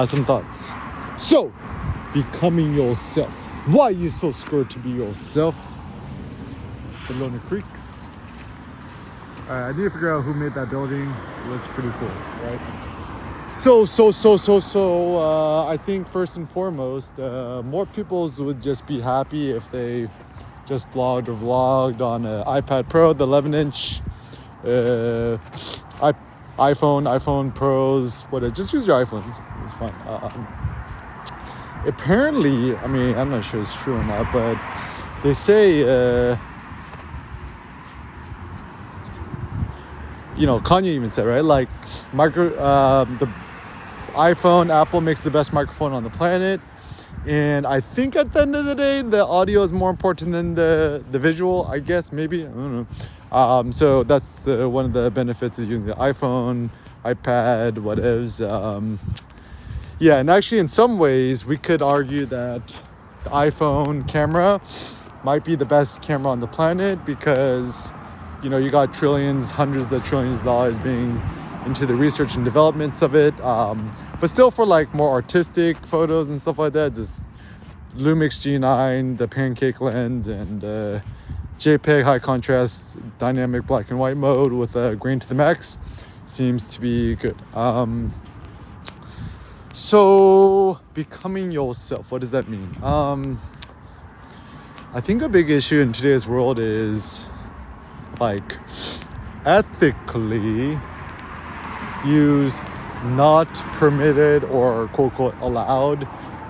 some thoughts. So, becoming yourself. Why are you so scared to be yourself? The Loner Creeks. I need to figure out who made that building. It looks pretty cool, right? So, I think first and foremost, more people would just be happy if they just blogged or vlogged on an iPad Pro, the 11-inch iPhone Pros, whatever. Just use your iPhones. It's fine. Apparently, I mean, I'm not sure it's true or not, but they say, Kanye even said, right? Like, the iPhone, Apple makes the best microphone on the planet. And I think at the end of the day, the audio is more important than the visual, I guess, maybe. I don't know. So that's one of the benefits of using the iPhone, iPad, whatevs. Yeah, and actually in some ways, we could argue that the iPhone camera might be the best camera on the planet because, you got trillions, hundreds of trillions of dollars being into the research and developments of it. But still for like more artistic photos and stuff like that, just Lumix G9, the pancake lens, and JPEG high contrast dynamic black and white mode with a grain to the max seems to be good. So becoming yourself, what does that mean? I think a big issue in today's world is like ethically use not permitted or quote unquote allowed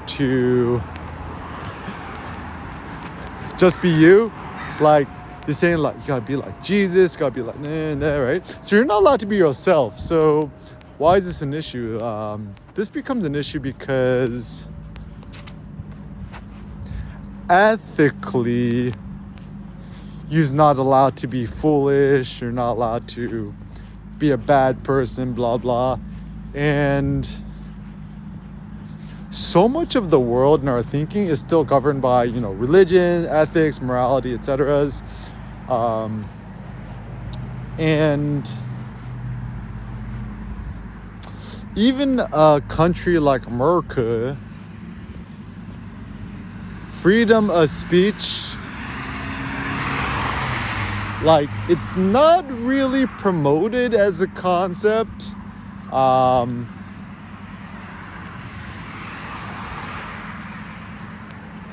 to just be you. Like they're saying like you gotta be like Jesus, gotta be like nah, right? So you're not allowed to be yourself. So why is this an issue? This becomes an issue because ethically you're not allowed to be foolish, you're not allowed to be a bad person, blah blah. And so much of the world and our thinking is still governed by religion, ethics, morality, etc. And even a country like America, freedom of speech, like it's not really promoted as a concept.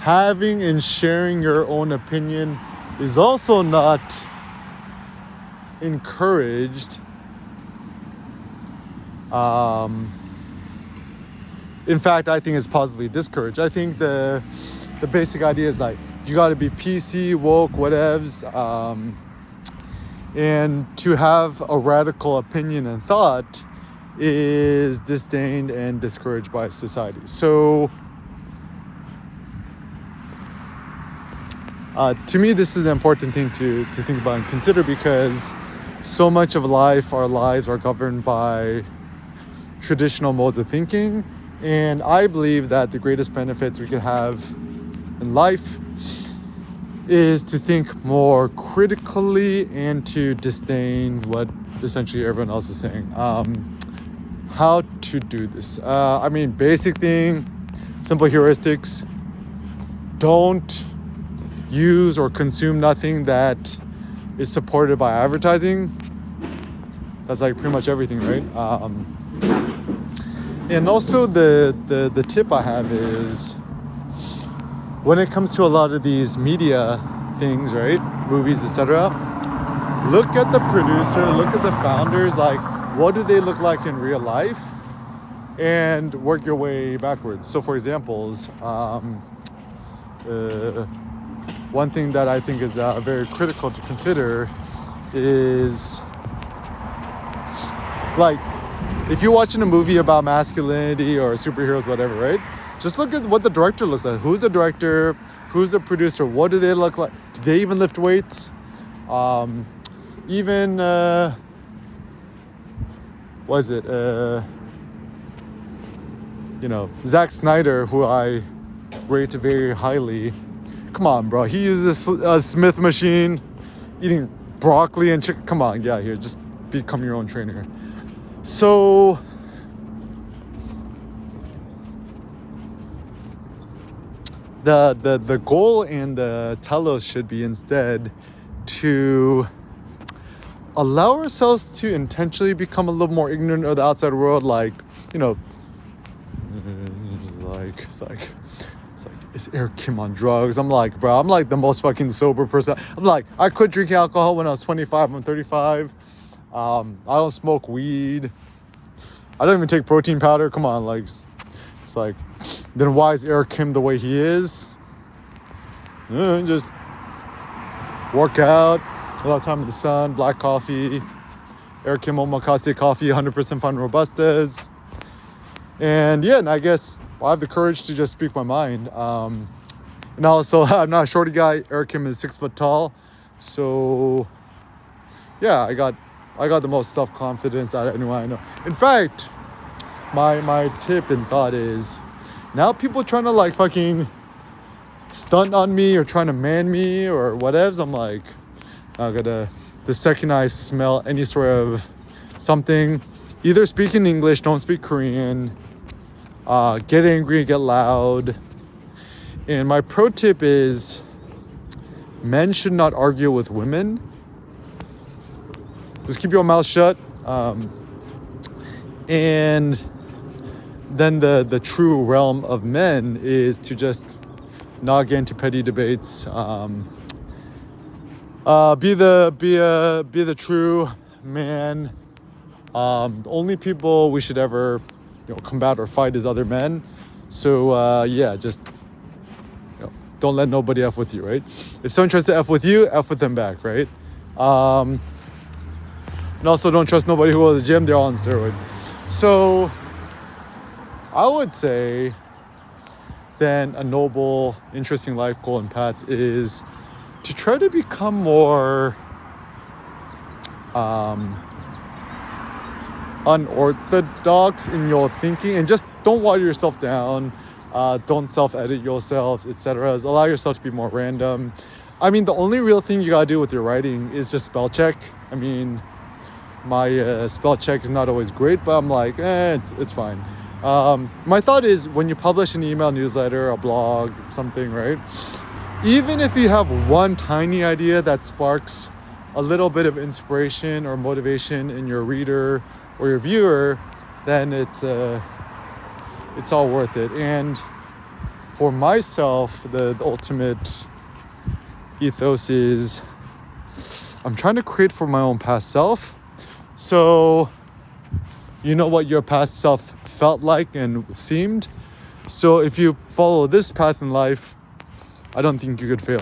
Having and sharing your own opinion is also not encouraged. In fact, I think it's positively discouraged. I think the basic idea is like you got to be PC, woke, whatevs, and to have a radical opinion and thought is disdained and discouraged by society. So to me, this is an important thing to think about and consider because so much of our lives are governed by traditional modes of thinking. And I believe that the greatest benefits we can have in life is to think more critically and to disdain what essentially everyone else is saying. How to do this? Basic thing, simple heuristics. Don't use or consume nothing that is supported by advertising. That's like pretty much everything, right? And also the tip I have is when it comes to a lot of these media things, right? Movies, etc. Look at the producer, look at the founders, like what do they look like in real life? And work your way backwards. So for examples, one thing that I think is very critical to consider is like if you're watching a movie about masculinity or superheroes, whatever, right? Just look at what the director looks like. Who's the director? Who's the producer? What do they look like? Do they even lift weights? Zack Snyder, who I rate very highly. Come on, bro. He uses a Smith machine, eating broccoli and chicken. Come on, get out here. Just become your own trainer. So the goal and the telos should be instead to allow ourselves to intentionally become a little more ignorant of the outside world, like, you know, it's like is Eric Kim on drugs? I'm like, bro, I'm like the most fucking sober person. I'm like, I quit drinking alcohol when I was 25. I'm 35. I don't smoke weed. I don't even take protein powder. Come on, like, it's like, then why is Eric Kim the way he is? Just work out, a lot of time in the sun, black coffee, Eric Kim omakase coffee, 100% fine Robustas. And yeah, and I guess I have the courage to just speak my mind. And also, I'm not a shorty guy. Eric Kim is 6 foot tall. So yeah, I got the most self-confidence out of anyone I know. In fact, my tip and thought is, now people trying to like fucking stunt on me or trying to man me or whatevs, I'm like, the second I smell any sort of something, either speak in English, don't speak Korean, get angry, get loud. And my pro tip is, men should not argue with women. Just keep your mouth shut. And then the true realm of men is to just not get into petty debates. Be the true man. The only people we should ever, combat or fight is other men. So yeah, just don't let nobody F with you, right? If someone tries to F with you, F with them back, right? And also don't trust nobody who goes to the gym. They're all on steroids. So I would say then a noble, interesting life goal and path is to try to become more unorthodox in your thinking, and just don't water yourself down. Don't self-edit yourself, etc. Allow yourself to be more random. I mean, the only real thing you gotta do with your writing is just spell check. I mean, my spell check is not always great, but I'm like, it's fine. My thought is, when you publish an email newsletter, a blog, something, right? Even if you have one tiny idea that sparks a little bit of inspiration or motivation in your reader or your viewer, then it's all worth it. And for myself, the ultimate ethos is, I'm trying to create for my own past self. So you know what your past self felt like and seemed. So if you follow this path in life, I don't think you could fail.